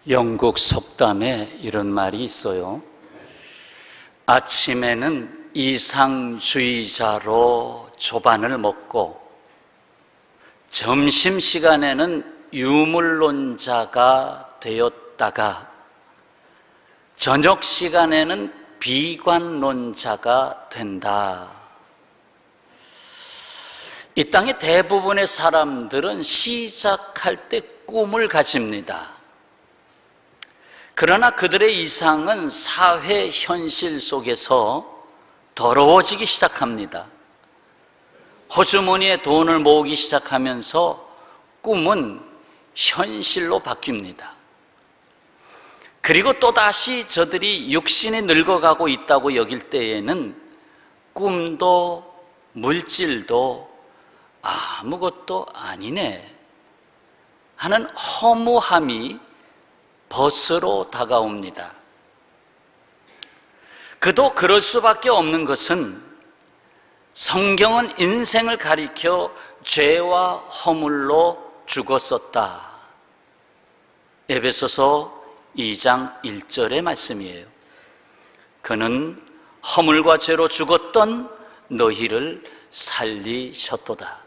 영국 속담에 이런 말이 있어요. 아침에는 이상주의자로 조반을 먹고 점심시간에는 유물론자가 되었다가 저녁시간에는 비관론자가 된다. 이 땅의 대부분의 사람들은 시작할 때 꿈을 가집니다. 그러나 그들의 이상은 사회 현실 속에서 더러워지기 시작합니다. 호주머니에 돈을 모으기 시작하면서 꿈은 현실로 바뀝니다. 그리고 또다시 저들이 육신이 늙어가고 있다고 여길 때에는 꿈도 물질도 아무것도 아니네 하는 허무함이 벗으로 다가옵니다. 그도 그럴 수밖에 없는 것은 성경은 인생을 가리켜 죄와 허물로 죽었었다. 에베소서 2장 1절의 말씀이에요. 그는 허물과 죄로 죽었던 너희를 살리셨도다.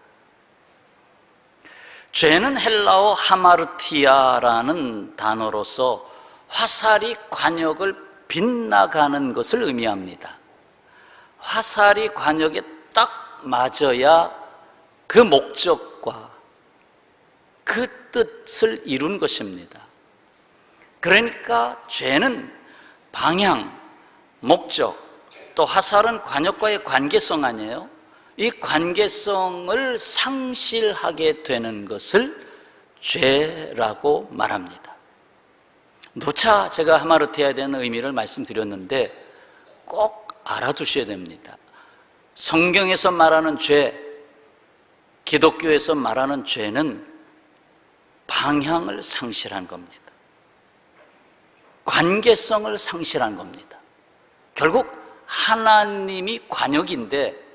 죄는 헬라어 하마르티아라는 단어로서 화살이 관역을 빗나가는 것을 의미합니다. 화살이 관역에 딱 맞아야 그 목적과 그 뜻을 이룬 것입니다. 그러니까 죄는 방향, 목적, 또 화살은 관역과의 관계성 아니에요? 이 관계성을 상실하게 되는 것을 죄라고 말합니다. 누차 제가 하마르티아에 대한 의미를 말씀드렸는데 꼭 알아두셔야 됩니다. 성경에서 말하는 죄, 기독교에서 말하는 죄는 방향을 상실한 겁니다. 관계성을 상실한 겁니다. 결국 하나님이 관역인데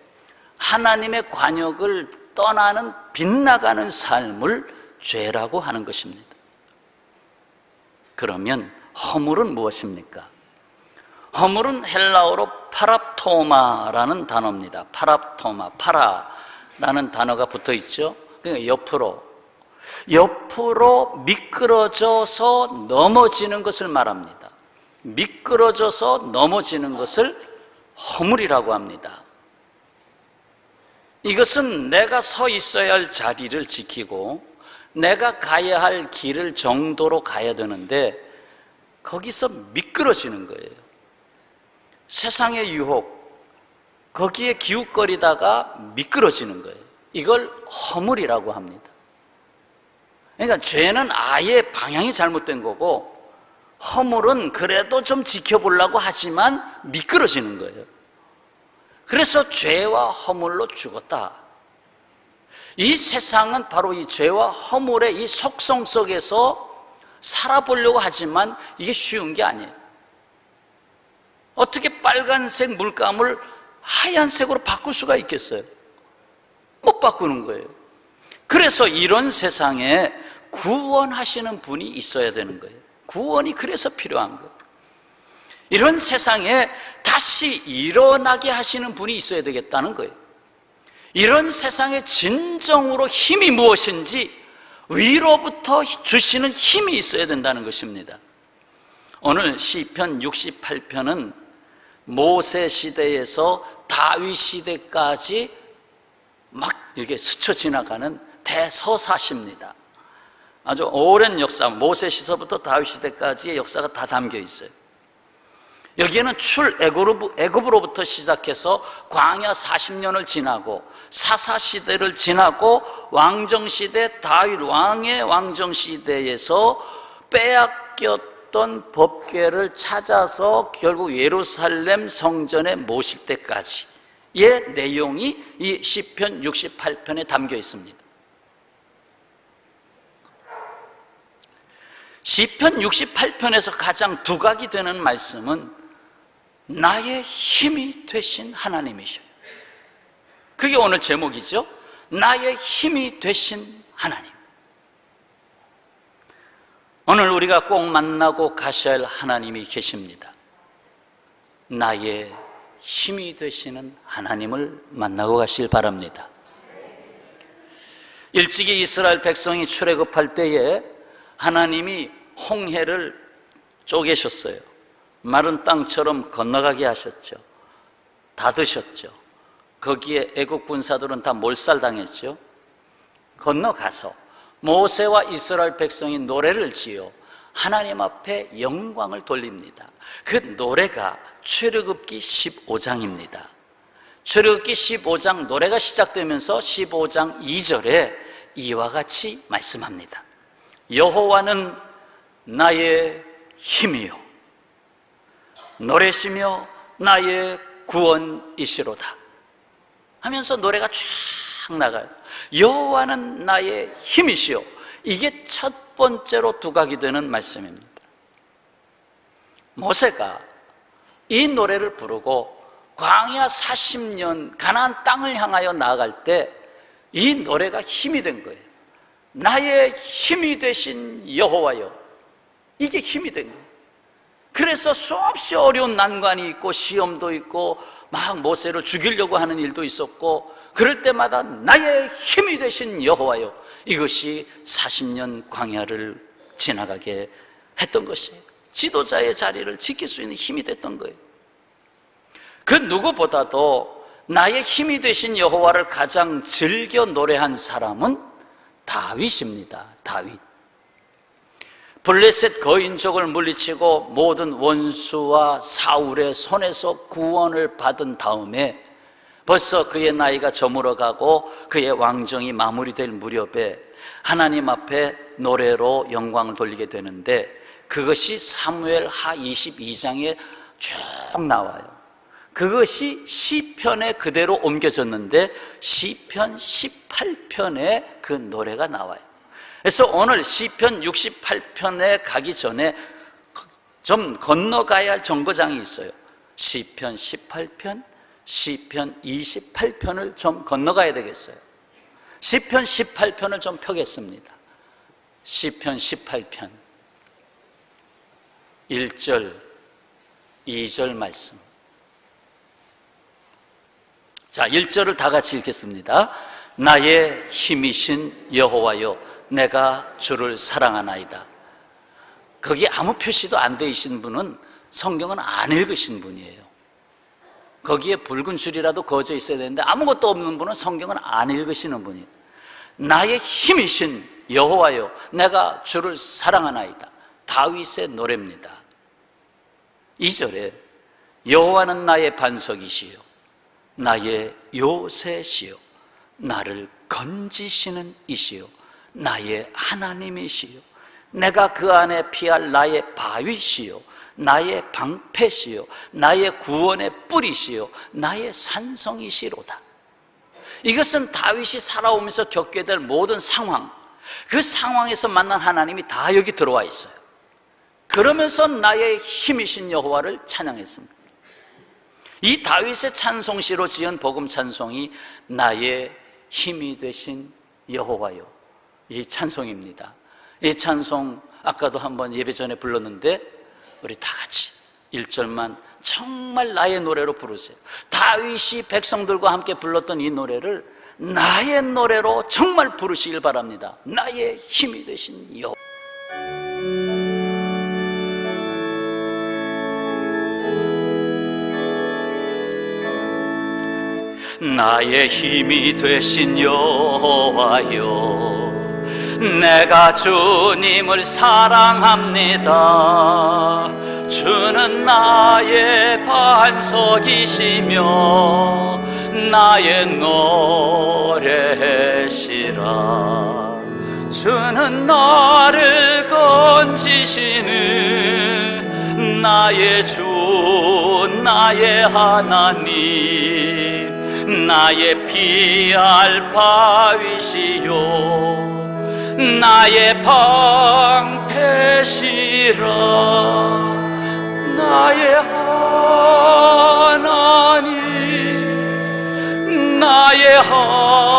하나님의 관역을 떠나는 빗나가는 삶을 죄라고 하는 것입니다. 그러면 허물은 무엇입니까? 허물은 헬라어로 파랍토마라는 단어입니다. 파랍토마, 파라라는 단어가 붙어 있죠. 그러니까 옆으로 미끄러져서 넘어지는 것을 말합니다. 미끄러져서 넘어지는 것을 허물이라고 합니다. 이것은 내가 서 있어야 할 자리를 지키고 내가 가야 할 길을 정도로 가야 되는데 거기서 미끄러지는 거예요. 세상의 유혹, 거기에 기웃거리다가 미끄러지는 거예요. 이걸 허물이라고 합니다. 그러니까 죄는 아예 방향이 잘못된 거고 허물은 그래도 좀 지켜보려고 하지만 미끄러지는 거예요. 그래서 죄와 허물로 죽었다. 이 세상은 바로 이 죄와 허물의 이 속성 속에서 살아보려고 하지만 이게 쉬운 게 아니에요. 어떻게 빨간색 물감을 하얀색으로 바꿀 수가 있겠어요? 못 바꾸는 거예요. 그래서 이런 세상에 구원하시는 분이 있어야 되는 거예요. 구원이 그래서 필요한 거예요. 이런 세상에 다시 일어나게 하시는 분이 있어야 되겠다는 거예요. 이런 세상에 진정으로 힘이 무엇인지 위로부터 주시는 힘이 있어야 된다는 것입니다. 오늘 시편 68편은 모세 시대에서 다윗 시대까지 막 이렇게 스쳐 지나가는 대서사시입니다. 아주 오랜 역사, 모세 시대부터 다윗 시대까지의 역사가 다 담겨 있어요. 여기에는 애굽으로부터 시작해서 광야 40년을 지나고 사사시대를 지나고 왕정시대 다윗 왕의 왕정시대에서 빼앗겼던 법궤를 찾아서 결국 예루살렘 성전에 모실 때까지의 내용이 이 시편 68편에 담겨 있습니다. 시편 68편에서 가장 두각이 되는 말씀은 나의 힘이 되신 하나님이셔요. 그게 오늘 제목이죠. 나의 힘이 되신 하나님. 오늘 우리가 꼭 만나고 가셔야 할 하나님이 계십니다. 나의 힘이 되시는 하나님을 만나고 가실 바랍니다. 일찍이 이스라엘 백성이 출애굽할 때에 하나님이 홍해를 쪼개셨어요. 마른 땅처럼 건너가게 하셨죠. 닫으셨죠. 거기에 애국 군사들은 다 몰살당했죠. 건너가서 모세와 이스라엘 백성이 노래를 지어 하나님 앞에 영광을 돌립니다. 그 노래가 출애굽기 15장입니다. 출애굽기 15장 노래가 시작되면서 15장 2절에 이와 같이 말씀합니다. 여호와는 나의 힘이요 노래시며 나의 구원이시로다 하면서 노래가 쫙 나가요. 여호와는 나의 힘이시요. 이게 첫 번째로 두각이 되는 말씀입니다. 모세가 이 노래를 부르고 광야 40년 가나안 땅을 향하여 나아갈 때 이 노래가 힘이 된 거예요. 나의 힘이 되신 여호와여. 이게 힘이 된 거예요. 그래서 수없이 어려운 난관이 있고 시험도 있고 막 모세를 죽이려고 하는 일도 있었고 그럴 때마다 나의 힘이 되신 여호와여. 이것이 40년 광야를 지나가게 했던 것이에요. 지도자의 자리를 지킬 수 있는 힘이 됐던 거예요. 그 누구보다도 나의 힘이 되신 여호와를 가장 즐겨 노래한 사람은 다윗입니다. 다윗. 블레셋 거인족을 물리치고 모든 원수와 사울의 손에서 구원을 받은 다음에 벌써 그의 나이가 저물어가고 그의 왕정이 마무리될 무렵에 하나님 앞에 노래로 영광을 돌리게 되는데 그것이 사무엘하 22장에 쭉 나와요. 그것이 시편에 그대로 옮겨졌는데 시편 18편에 그 노래가 나와요. 그래서 오늘 시편 68편에 가기 전에 좀 건너가야 할 정거장이 있어요. 시편 18편, 시편 28편을 좀 건너가야 되겠어요. 시편 18편을 좀 펴겠습니다. 시편 18편 1절, 2절 말씀. 자, 1절을 다 같이 읽겠습니다. 나의 힘이신 여호와여 내가 주를 사랑하나이다. 거기 아무 표시도 안 돼 있는 분은 성경은 안 읽으신 분이에요. 거기에 붉은 줄이라도 그어져 있어야 되는데 아무것도 없는 분은 성경은 안 읽으시는 분이에요. 나의 힘이신 여호와여 내가 주를 사랑하나이다. 다윗의 노래입니다. 2절에 여호와는 나의 반석이시요 나의 요새시요 나를 건지시는 이시요 나의 하나님이시요 내가 그 안에 피할 나의 바위시요 나의 방패시요 나의 구원의 뿌리시요 나의 산성이시로다. 이것은 다윗이 살아오면서 겪게 될 모든 상황, 그 상황에서 만난 하나님이 다 여기 들어와 있어요. 그러면서 나의 힘이신 여호와를 찬양했습니다. 이 다윗의 찬송시로 지은 복음 찬송이 나의 힘이 되신 여호와요, 이 찬송입니다. 이 찬송 아까도 한번 예배 전에 불렀는데 우리 다 같이 1절만 정말 나의 노래로 부르세요. 다윗이 백성들과 함께 불렀던 이 노래를 나의 노래로 정말 부르시길 바랍니다. 나의 힘이 되신 여호와. 나의 힘이 되신 여호와여 내가 주님을 사랑합니다. 주는 나의 반석이시며 나의 노래시라. 주는 나를 건지시는 나의 주 나의 하나님 나의 피할 바위시요 나의 방패시라. 나의 하나님 나의 하나님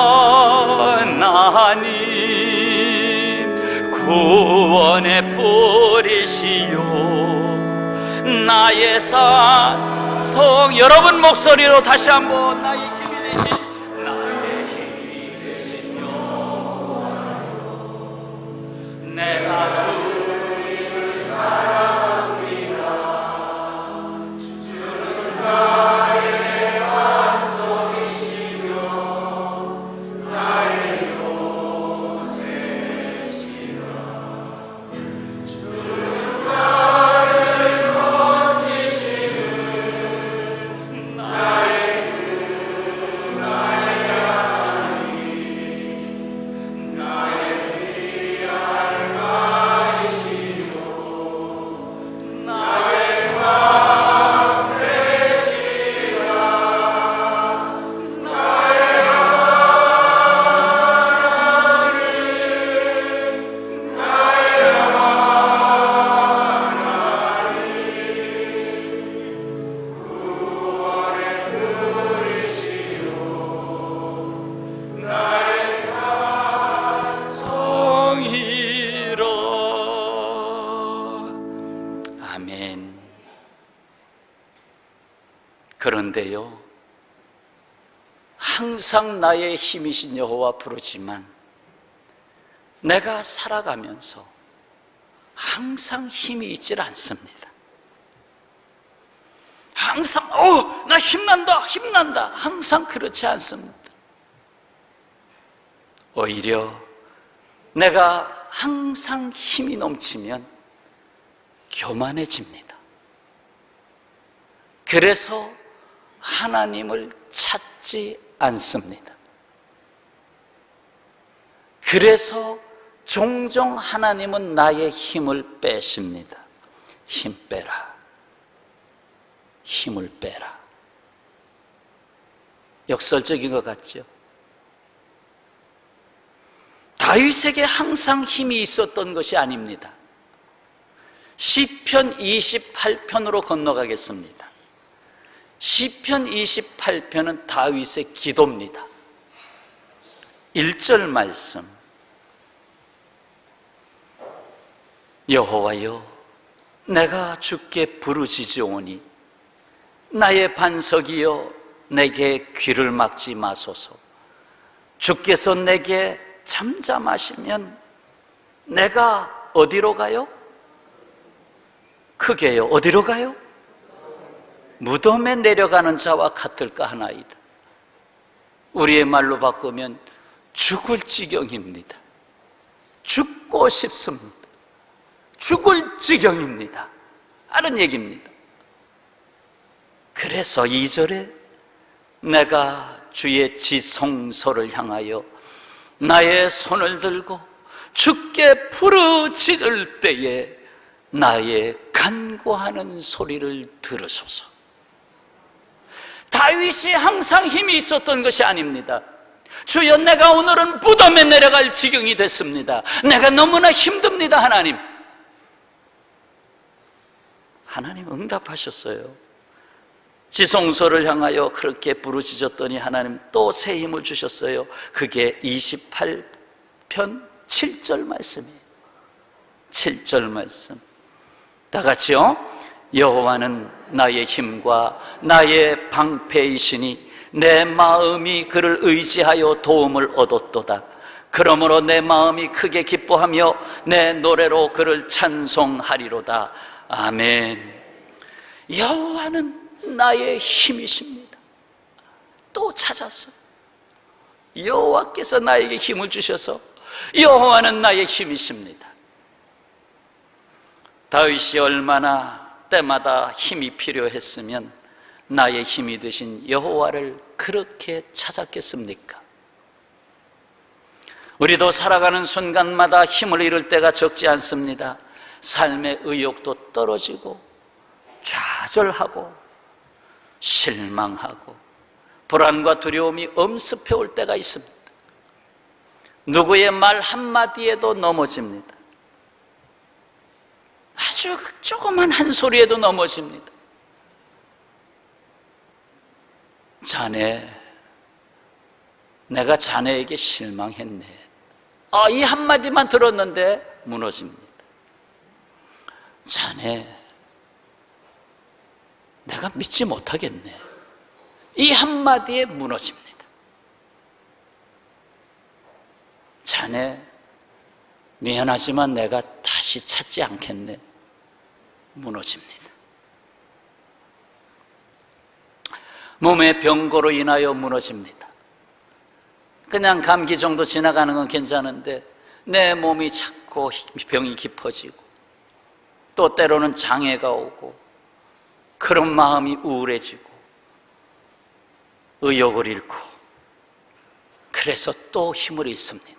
구원의 뿌리 버리시오. 나의 산성. 여러분 목소리로 다시 한번 나의 힘이 되신 여호와여, 내가 주를 사랑합니다. 주는 나의 반석이시며 나의 요새시라. 주는 나를 건지시는 나의 주 나의 하나님, 나의 귀한 마이시요 나의 왕 되시라. 나의 하나님, 나의 하나님, 구원의 뿌리시요 나의 산성이라. 아멘. 그런데요, 항상 나의 힘이신 여호와 부르지만 내가 살아가면서 항상 힘이 있질 않습니다. 항상 나 힘난다 힘난다, 항상 그렇지 않습니다. 오히려 내가 항상 힘이 넘치면 교만해집니다. 그래서 하나님을 찾지 않습니다. 그래서 종종 하나님은 나의 힘을 빼십니다. 힘 빼라, 힘을 빼라. 역설적인 것 같죠? 다윗에게 항상 힘이 있었던 것이 아닙니다. 시편 28편으로 건너가겠습니다. 시편 28편은 다윗의 기도입니다. 1절 말씀. 여호와여, 내가 주께 부르짖으오니 나의 반석이여, 내게 귀를 막지 마소서. 주께서 내게 잠잠하시면 내가 어디로 가요? 크게요. 어디로 가요? 무덤에 내려가는 자와 같을까 하나이다. 우리의 말로 바꾸면 죽을 지경입니다. 죽고 싶습니다. 죽을 지경입니다 하는 얘기입니다. 그래서 2절에 내가 주의 지성소를 향하여 나의 손을 들고 주께 부르짖을 때에 나의 간구하는 소리를 들으소서. 다윗이 항상 힘이 있었던 것이 아닙니다. 주여, 내가 오늘은 무덤에 내려갈 지경이 됐습니다. 내가 너무나 힘듭니다. 하나님 응답하셨어요. 지성소를 향하여 그렇게 부르짖었더니 하나님 또 새 힘을 주셨어요. 그게 28편 7절 말씀이에요. 7절 말씀 다 같이요. 여호와는 나의 힘과 나의 방패이시니 내 마음이 그를 의지하여 도움을 얻었도다. 그러므로 내 마음이 크게 기뻐하며 내 노래로 그를 찬송하리로다. 아멘. 여호와는 나의 힘이십니다. 또 찾았어요. 여호와께서 나에게 힘을 주셔서 여호와는 나의 힘이십니다. 다윗이 얼마나 때마다 힘이 필요했으면 나의 힘이 되신 여호와를 그렇게 찾았겠습니까? 우리도 살아가는 순간마다 힘을 잃을 때가 적지 않습니다. 삶의 의욕도 떨어지고 좌절하고 실망하고 불안과 두려움이 엄습해올 때가 있습니다. 누구의 말 한마디에도 넘어집니다. 아주 조그만 한 소리에도 넘어집니다. 자네, 내가 자네에게 실망했네. 이 한마디만 들었는데 무너집니다. 자네, 내가 믿지 못하겠네. 이 한마디에 무너집니다. 자네, 미안하지만 내가 다시 찾지 않겠네. 무너집니다. 몸의 병고로 인하여 무너집니다. 그냥 감기 정도 지나가는 건 괜찮은데 내 몸이 자꾸 병이 깊어지고 또 때로는 장애가 오고 그런 마음이 우울해지고 의욕을 잃고 그래서 또 힘을 잃습니다.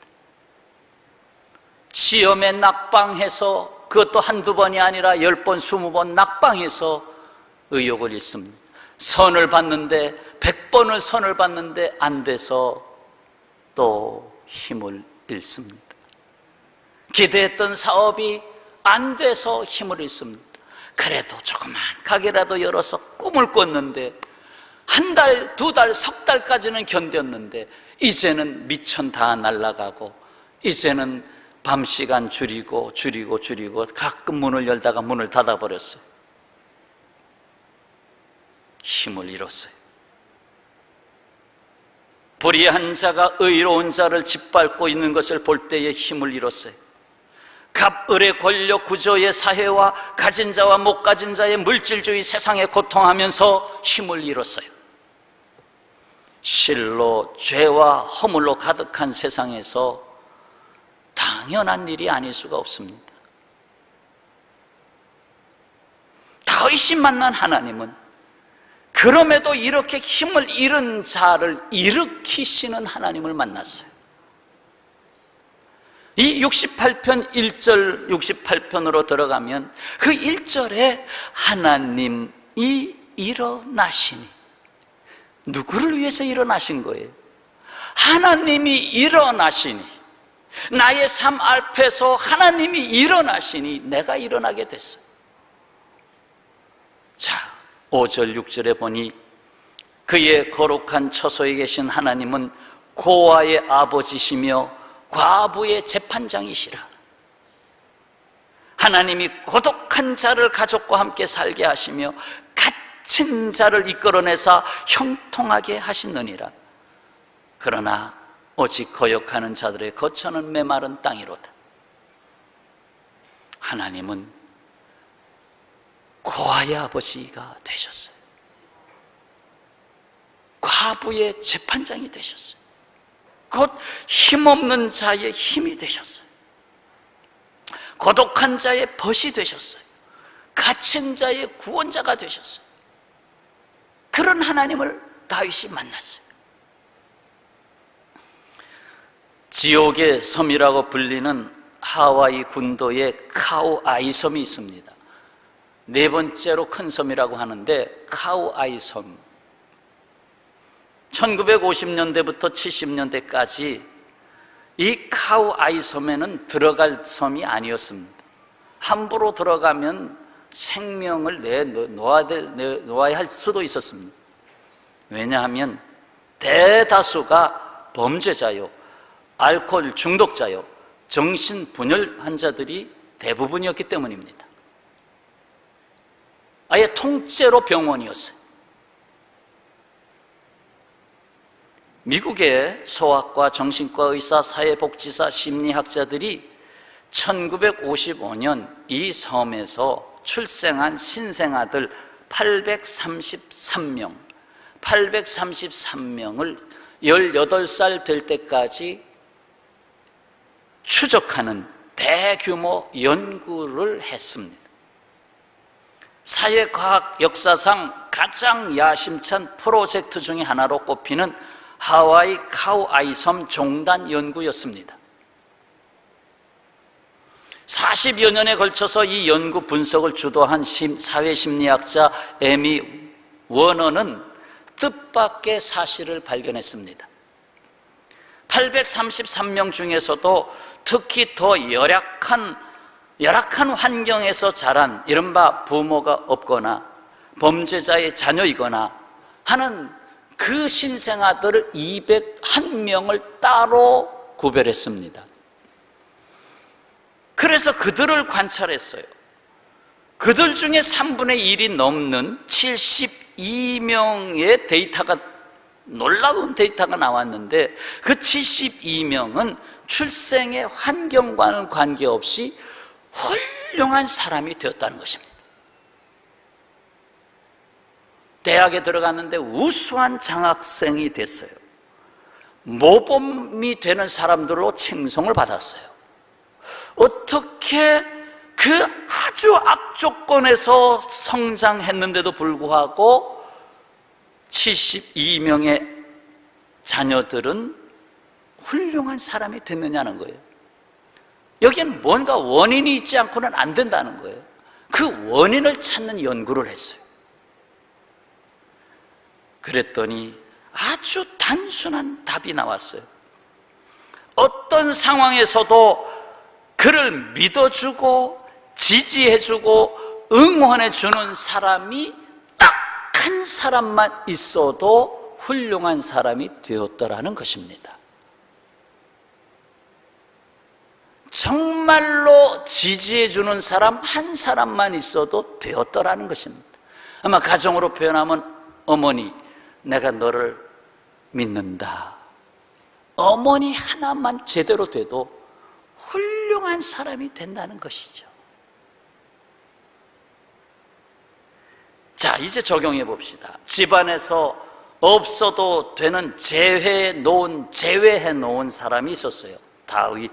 시험에 낙방해서 그것도 한두 번이 아니라 10번, 20번 낙방해서 의욕을 잃습니다. 선을 받는데 100번을 선을 받는데 안 돼서 또 힘을 잃습니다. 기대했던 사업이 안 돼서 힘을 잃습니다. 그래도 조그만 가게라도 열어서 꿈을 꿨는데 한 달, 두 달, 석 달까지는 견뎠는데 이제는 미천 다 날아가고 이제는 밤 시간 줄이고 가끔 문을 열다가 문을 닫아버렸어요. 힘을 잃었어요. 불의한 자가 의로운 자를 짓밟고 있는 것을 볼 때에 힘을 잃었어요. 갑을의 권력 구조의 사회와 가진 자와 못 가진 자의 물질주의 세상에 고통하면서 힘을 잃었어요. 실로 죄와 허물로 가득한 세상에서 당연한 일이 아닐 수가 없습니다. 다윗이 만난 하나님은 그럼에도 이렇게 힘을 잃은 자를 일으키시는 하나님을 만났어요. 이 68편 1절 68편으로 들어가면 그 1절에 하나님이 일어나시니, 누구를 위해서 일어나신 거예요? 하나님이 일어나시니, 나의 삶 앞에서 하나님이 일어나시니 내가 일어나게 됐어요. 자, 5절 6절에 보니 그의 거룩한 처소에 계신 하나님은 고아의 아버지시며 과부의 재판장이시라. 하나님이 고독한 자를 가족과 함께 살게 하시며 갇힌 자를 이끌어내사 형통하게 하시느니라. 그러나 오직 거역하는 자들의 거처는 메마른 땅이로다. 하나님은 고아의 아버지가 되셨어요. 과부의 재판장이 되셨어요. 곧 힘없는 자의 힘이 되셨어요. 고독한 자의 벗이 되셨어요. 갇힌 자의 구원자가 되셨어요. 그런 하나님을 다윗이 만났어요. 지옥의 섬이라고 불리는 하와이 군도에 카우아이 섬이 있습니다. 네 번째로 큰 섬이라고 하는데 카우아이 섬, 1950년대부터 70년대까지 이 카우아이 섬에는 들어갈 섬이 아니었습니다. 함부로 들어가면 생명을 내놓아야 할 수도 있었습니다. 왜냐하면 대다수가 범죄자요, 알코올 중독자요, 정신분열 환자들이 대부분이었기 때문입니다. 아예 통째로 병원이었어요. 미국의 소아과, 정신과 의사, 사회복지사, 심리학자들이 1955년 이 섬에서 출생한 신생아들 833명을 18살 될 때까지 추적하는 대규모 연구를 했습니다. 사회과학 역사상 가장 야심찬 프로젝트 중에 하나로 꼽히는 하와이 카우아이 섬 종단 연구였습니다. 40여 년에 걸쳐서 이 연구 분석을 주도한 사회심리학자 에미 워너는 뜻밖의 사실을 발견했습니다. 833명 중에서도 특히 더 열악한 환경에서 자란 이른바 부모가 없거나 범죄자의 자녀이거나 하는 그 신생아들을 201명을 따로 구별했습니다. 그래서 그들을 관찰했어요. 그들 중에 3분의 1이 넘는 72명의 데이터가, 놀라운 데이터가 나왔는데, 그 72명은 출생의 환경과는 관계없이 훌륭한 사람이 되었다는 것입니다. 대학에 들어갔는데 우수한 장학생이 됐어요. 모범이 되는 사람들로 칭송을 받았어요. 어떻게 그 아주 악조건에서 성장했는데도 불구하고 72명의 자녀들은 훌륭한 사람이 됐느냐는 거예요. 여기엔 뭔가 원인이 있지 않고는 안 된다는 거예요. 그 원인을 찾는 연구를 했어요. 그랬더니 아주 단순한 답이 나왔어요. 어떤 상황에서도 그를 믿어주고 지지해주고 응원해주는 사람이 딱 한 사람만 있어도 훌륭한 사람이 되었더라는 것입니다. 정말로 지지해주는 사람 한 사람만 있어도 되었더라는 것입니다. 아마 가정으로 표현하면 어머니, 내가 너를 믿는다. 어머니 하나만 제대로 돼도 훌륭한 사람이 된다는 것이죠. 자, 이제 적용해 봅시다. 집안에서 없어도 되는 제외해 놓은 사람이 있었어요. 다윗.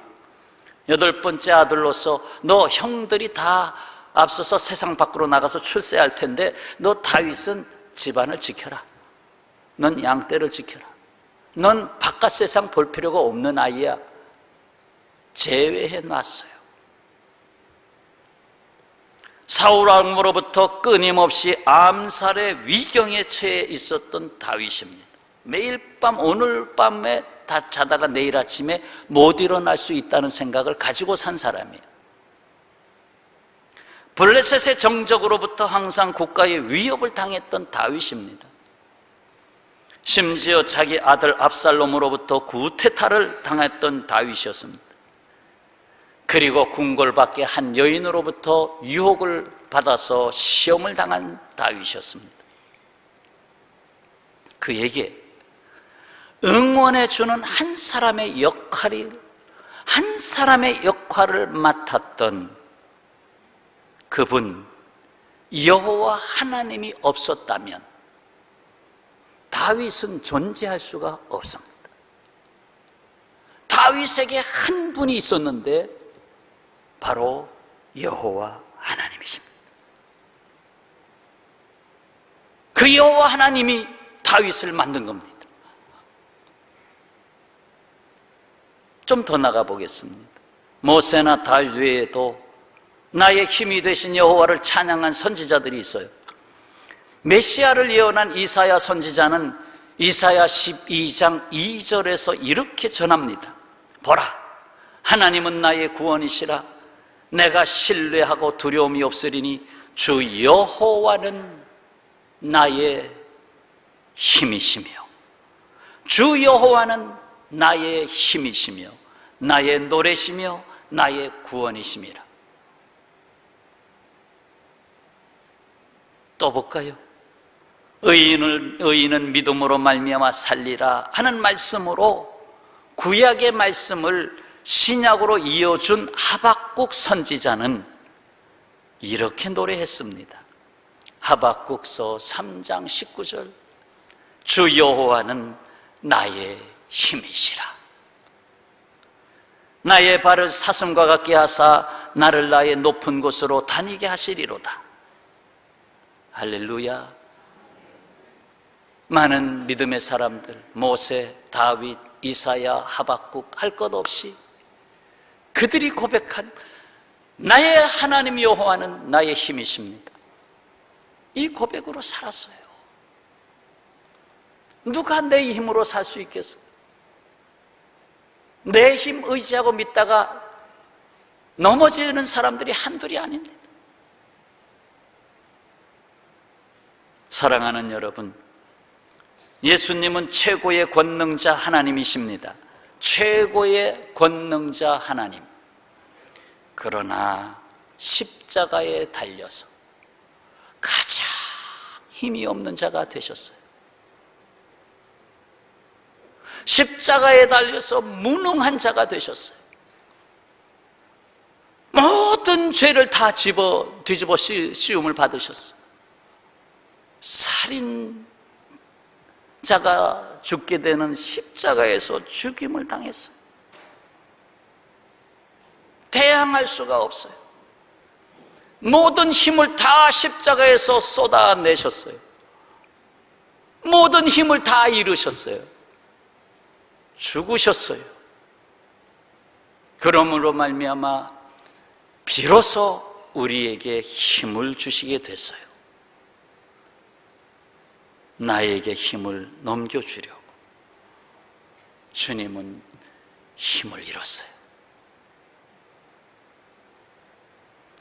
8번째 아들로서 너 형들이 다 앞서서 세상 밖으로 나가서 출세할 텐데 너 다윗은 집안을 지켜라. 넌 양떼를 지켜라. 넌 바깥 세상 볼 필요가 없는 아이야. 제외해 놨어요. 사울 왕으로부터 끊임없이 암살의 위경에 처해 있었던 다윗입니다. 매일 밤 오늘 밤에 다 자다가 내일 아침에 못 일어날 수 있다는 생각을 가지고 산 사람이에요. 블레셋의 정적으로부터 항상 국가의 위협을 당했던 다윗입니다. 심지어 자기 아들 압살롬으로부터 구테타를 당했던 다윗이었습니다. 그리고 궁궐밖에 한 여인으로부터 유혹을 받아서 시험을 당한 다윗이었습니다. 그에게 응원해주는 한 사람의 역할을 맡았던 그분, 여호와 하나님이 없었다면 다윗은 존재할 수가 없습니다. 다윗에게 한 분이 있었는데 바로 여호와 하나님이십니다. 그 여호와 하나님이 다윗을 만든 겁니다. 좀 더 나가 보겠습니다. 모세나 다윗 외에도 나의 힘이 되신 여호와를 찬양한 선지자들이 있어요. 메시아를 예언한 이사야 선지자는 이사야 12장 2절에서 이렇게 전합니다. 보라, 하나님은 나의 구원이시라. 내가 신뢰하고 두려움이 없으리니 주 여호와는 나의 힘이시며, 주 여호와는 나의 힘이시며 나의 노래시며 나의 구원이심이라. 또 볼까요? 의인은 믿음으로 말미암아 살리라 하는 말씀으로 구약의 말씀을 신약으로 이어준 하박국 선지자는 이렇게 노래했습니다. 하박국서 3장 19절, 주 여호와는 나의 힘이시라. 나의 발을 사슴과 같게 하사 나를 나의 높은 곳으로 다니게 하시리로다. 할렐루야. 많은 믿음의 사람들, 모세, 다윗, 이사야, 하박국 할 것 없이 그들이 고백한 나의 하나님 여호와는 나의 힘이십니다. 이 고백으로 살았어요. 누가 내 힘으로 살 수 있겠어? 내 힘 의지하고 믿다가 넘어지는 사람들이 한둘이 아닙니다. 사랑하는 여러분, 예수님은 최고의 권능자 하나님이십니다. 최고의 권능자 하나님. 그러나 십자가에 달려서 힘이 없는 자가 되셨어요. 십자가에 달려서 무능한 자가 되셨어요. 모든 죄를 다 뒤집어 씌움을 받으셨어요. 살인자가 죽게 되는 십자가에서 죽임을 당했어요. 대항할 수가 없어요. 모든 힘을 다 십자가에서 쏟아내셨어요. 모든 힘을 다 잃으셨어요. 죽으셨어요. 그러므로 말미암아 비로소 우리에게 힘을 주시게 됐어요. 나에게 힘을 넘겨주려고 주님은 힘을 잃었어요.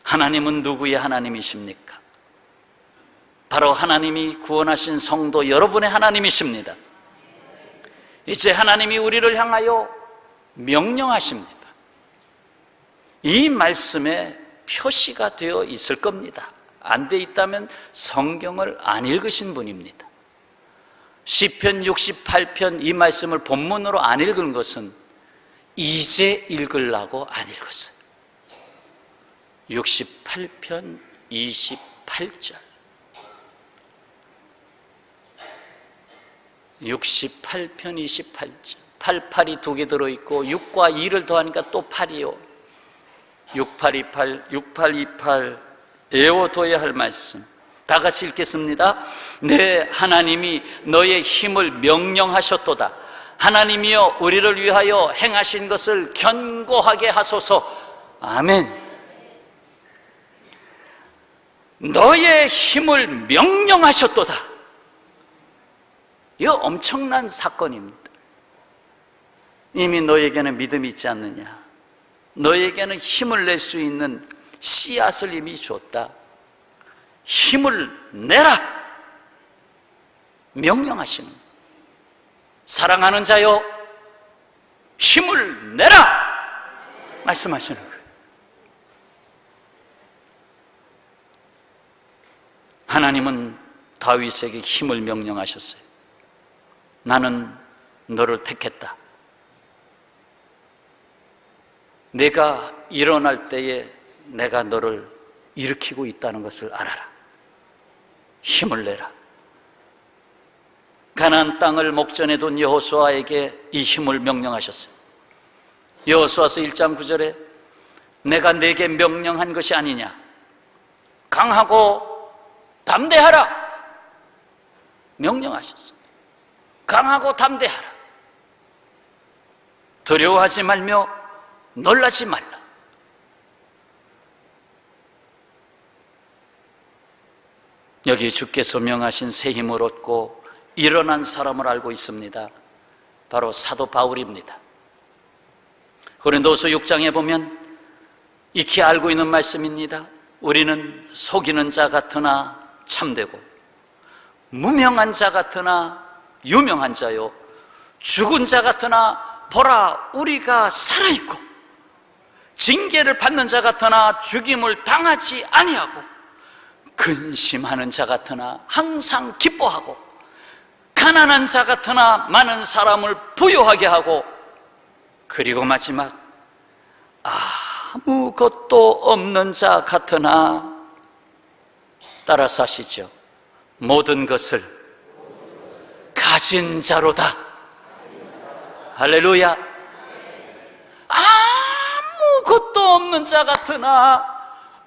하나님은 누구의 하나님이십니까? 바로 하나님이 구원하신 성도 여러분의 하나님이십니다. 이제 하나님이 우리를 향하여 명령하십니다. 이 말씀에 표시가 되어 있을 겁니다. 안 돼 있다면 성경을 안 읽으신 분입니다. 시편 68편 이 말씀을 본문으로 안 읽은 것은 이제 읽으려고 안 읽었어요. 68편 28절 68편 28절 88이 두 개 들어있고 6과 2를 더하니까 또 8이요. 6828, 6828 외워둬야 할 말씀 다 같이 읽겠습니다. 내 하나님이 너의 힘을 명령하셨도다. 하나님이여 우리를 위하여 행하신 것을 견고하게 하소서. 아멘. 너의 힘을 명령하셨도다. 이거 엄청난 사건입니다. 이미 너에게는 믿음이 있지 않느냐? 너에게는 힘을 낼 수 있는 씨앗을 이미 줬다. 힘을 내라 명령하시는, 사랑하는 자여 힘을 내라 말씀하시는 거예요. 하나님은 다윗에게 힘을 명령하셨어요. 나는 너를 택했다. 내가 일어날 때에 내가 너를 일으키고 있다는 것을 알아라. 힘을 내라. 가나안 땅을 목전에 둔 여호수아에게 이 힘을 명령하셨어요. 여호수아서 1장 9절에 내가 네게 명령한 것이 아니냐, 강하고 담대하라 명령하셨어요. 강하고 담대하라. 두려워하지 말며 놀라지 말라. 여기 주께서 명하신 새 힘을 얻고 일어난 사람을 알고 있습니다. 바로 사도 바울입니다. 고린도후서 6장에 보면 익히 알고 있는 말씀입니다. 우리는 속이는 자 같으나 참되고 무명한 자 같으나 유명한 자요, 죽은 자 같으나 보라 우리가 살아있고, 징계를 받는 자 같으나 죽임을 당하지 아니하고, 근심하는 자 같으나 항상 기뻐하고, 가난한 자 같으나 많은 사람을 부유하게 하고, 그리고 마지막 아무것도 없는 자 같으나, 따라서 하시죠. 모든 것을 가진 자로다. 할렐루야. 아무것도 없는 자 같으나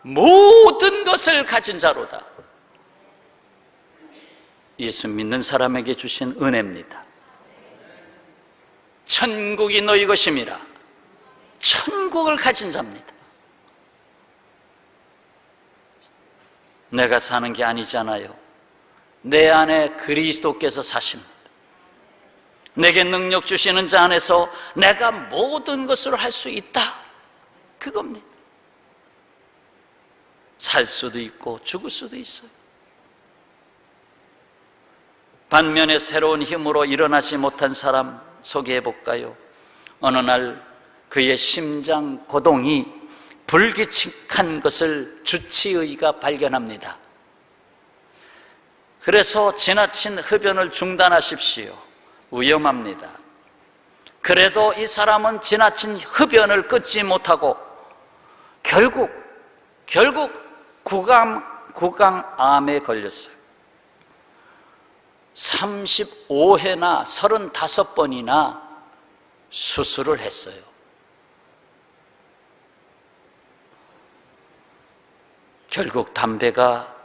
모든 것을 가진 자로다. 예수 믿는 사람에게 주신 은혜입니다. 천국이 너희 것임이라. 천국을 가진 자입니다. 내가 사는 게 아니잖아요. 내 안에 그리스도께서 사십니다. 내게 능력 주시는 자 안에서 내가 모든 것을 할 수 있다. 그겁니다. 살 수도 있고 죽을 수도 있어요. 반면에 새로운 힘으로 일어나지 못한 사람 소개해 볼까요? 어느 날 그의 심장 고동이 불규칙한 것을 주치의가 발견합니다. 그래서 지나친 흡연을 중단하십시오. 위험합니다. 그래도 이 사람은 지나친 흡연을 끊지 못하고 결국 구강암에 걸렸어요. 35회나 35번이나 수술을 했어요. 결국 담배가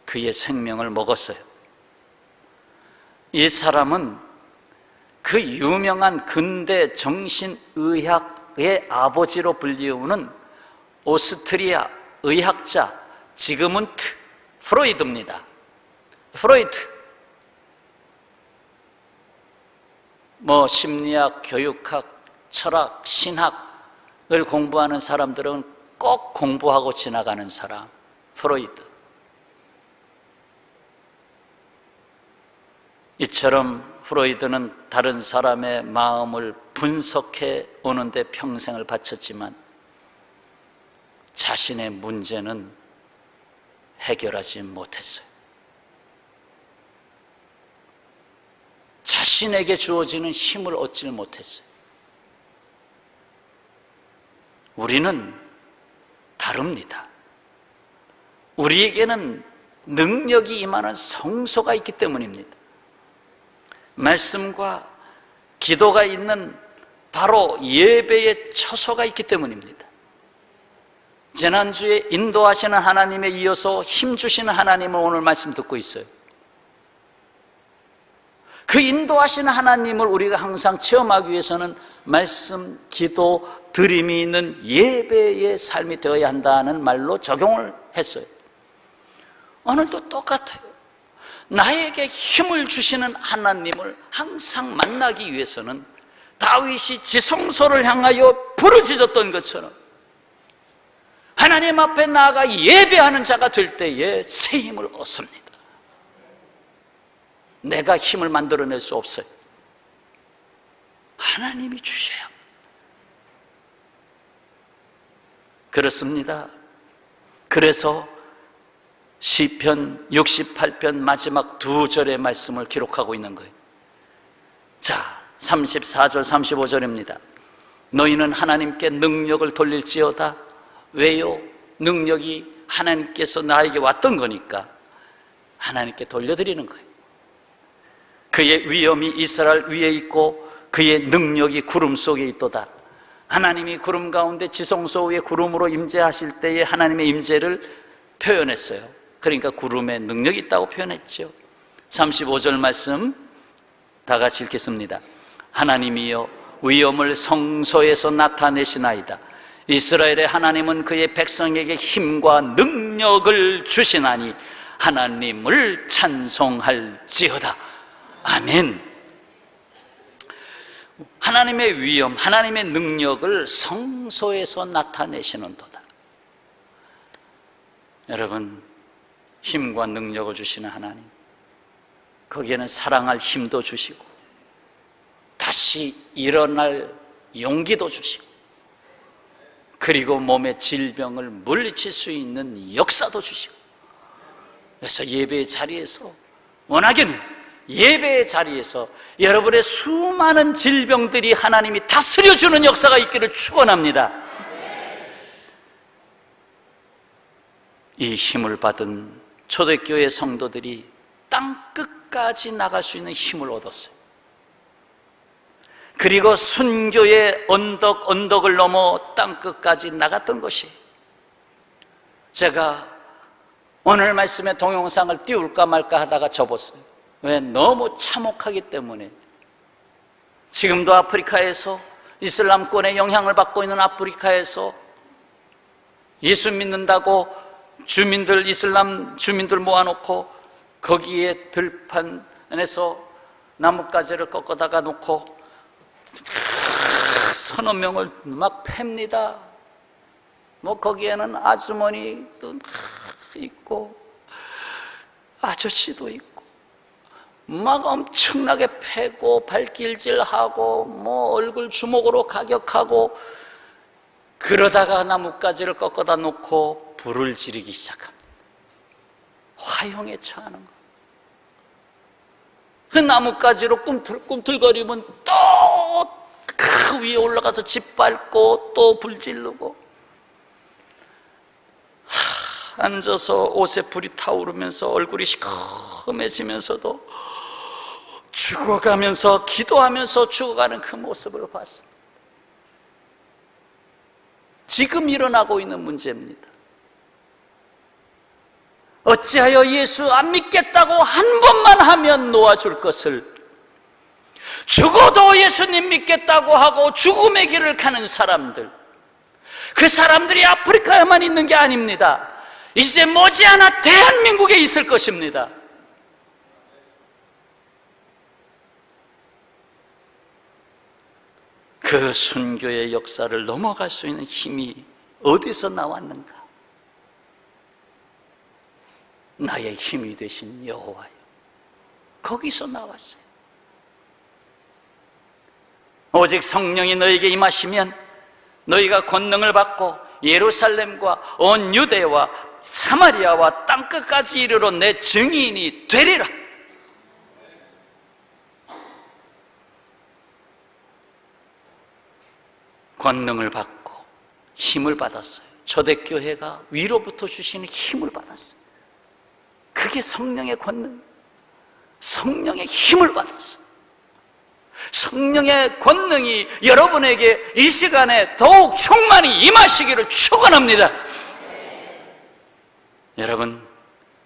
그의 생명을 먹었어요. 이 사람은 그 유명한 근대 정신의학의 아버지로 불리우는 오스트리아 의학자 지그문트 프로이드입니다. 프로이드. 심리학, 교육학, 철학, 신학을 공부하는 사람들은 꼭 공부하고 지나가는 사람, 프로이드. 이처럼 프로이드는 다른 사람의 마음을 분석해 오는데 평생을 바쳤지만 자신의 문제는 해결하지 못했어요. 자신에게 주어지는 힘을 얻지 못했어요. 우리는 다릅니다. 우리에게는 능력이 임하는 성소가 있기 때문입니다. 말씀과 기도가 있는 바로 예배의 처소가 있기 때문입니다. 지난주에 인도하시는 하나님에 이어서 힘주시는 하나님을 오늘 말씀 듣고 있어요. 그 인도하시는 하나님을 우리가 항상 체험하기 위해서는 말씀, 기도, 드림이 있는 예배의 삶이 되어야 한다는 말로 적용을 했어요. 오늘도 똑같아요. 나에게 힘을 주시는 하나님을 항상 만나기 위해서는 다윗이 지성소를 향하여 부르짖었던 것처럼 하나님 앞에 나아가 예배하는 자가 될 때에 새 힘을 얻습니다. 내가 힘을 만들어낼 수 없어요. 하나님이 주셔야 합니다. 그렇습니다. 그래서 시편 68편 마지막 2절의 말씀을 기록하고 있는 거예요. 자, 34절 35절입니다. 너희는 하나님께 능력을 돌릴지어다. 왜요? 능력이 하나님께서 나에게 왔던 거니까 하나님께 돌려드리는 거예요. 그의 위엄이 이스라엘 위에 있고 그의 능력이 구름 속에 있도다. 하나님이 구름 가운데 지성소 위에 구름으로 임재하실 때에 하나님의 임재를 표현했어요. 그러니까 구름에 능력이 있다고 표현했죠. 35절 말씀 다 같이 읽겠습니다. 하나님이여 위엄을 성소에서 나타내시나이다. 이스라엘의 하나님은 그의 백성에게 힘과 능력을 주시나니 하나님을 찬송할지어다. 아멘. 하나님의 위엄, 하나님의 능력을 성소에서 나타내시는도다. 여러분, 힘과 능력을 주시는 하나님, 거기에는 사랑할 힘도 주시고 다시 일어날 용기도 주시고 그리고 몸의 질병을 물리칠 수 있는 역사도 주시고, 그래서 예배의 자리에서, 워낙에는 예배의 자리에서 여러분의 수많은 질병들이 하나님이 다스려주는 역사가 있기를 축원합니다. 이 힘을 받은 초대교회 성도들이 땅끝까지 나갈 수 있는 힘을 얻었어요. 그리고 순교의 언덕을 넘어 땅끝까지 나갔던 것이, 제가 오늘 말씀의 동영상을 띄울까 말까 하다가 접었어요. 왜? 너무 참혹하기 때문에. 지금도 아프리카에서, 이슬람권의 영향을 받고 있는 아프리카에서 예수 믿는다고 이슬람 주민들 모아놓고 거기에 들판에서 나뭇가지를 꺾어다가 놓고 서너 명을 막 팹니다. 거기에는 아주머니도 있고 아저씨도 있고 막 엄청나게 패고 발길질하고 얼굴 주먹으로 가격하고, 그러다가 나뭇가지를 꺾어다 놓고 불을 지르기 시작합니다. 화형에 처하는 거. 그 나뭇가지로 꿈틀꿈틀거리면 또 그 위에 올라가서 짓밟고 또 불지르고, 앉아서 옷에 불이 타오르면서 얼굴이 시커매지면서도 죽어가면서 기도하면서 죽어가는 그 모습을 봤습니다. 지금 일어나고 있는 문제입니다. 어찌하여 예수 안 믿겠다고 한 번만 하면 놓아줄 것을, 죽어도 예수님 믿겠다고 하고 죽음의 길을 가는 사람들, 그 사람들이 아프리카에만 있는 게 아닙니다. 이제 머지않아 대한민국에 있을 것입니다. 그 순교의 역사를 넘어갈 수 있는 힘이 어디서 나왔는가? 나의 힘이 되신 여호와요, 거기서 나왔어요. 오직 성령이 너에게 임하시면 너희가 권능을 받고 예루살렘과 온 유대와 사마리아와 땅끝까지 이르러 내 증인이 되리라. 권능을 받고 힘을 받았어요. 초대교회가 위로부터 주시는 힘을 받았어요. 그게 성령의 권능, 성령의 힘을 받았어요. 성령의 권능이 여러분에게 이 시간에 더욱 충만히 임하시기를 축원합니다. 여러분,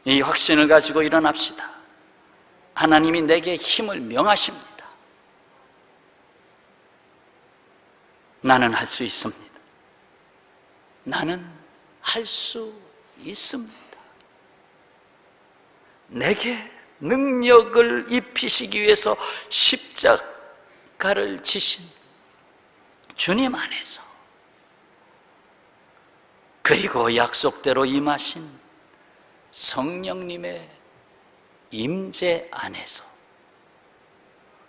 이 확신을 가지고 일어납시다. 하나님이 내게 힘을 명하십니다. 나는 할 수 있습니다. 나는 할 수 있습니다. 내게 능력을 입히시기 위해서 십자가를 지신 주님 안에서, 그리고 약속대로 임하신 성령님의 임재 안에서,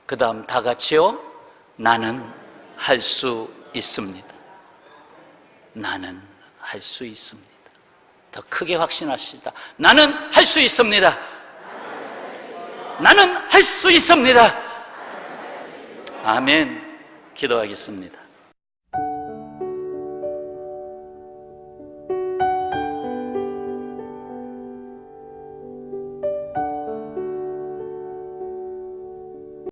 그 다음 다 같이요. 나는 할 수 있습니다. 나는 할 수 있습니다. 더 크게 확신하시다. 나는 할 수 있습니다. 나는 할 수 있습니다. 아멘. 기도하겠습니다.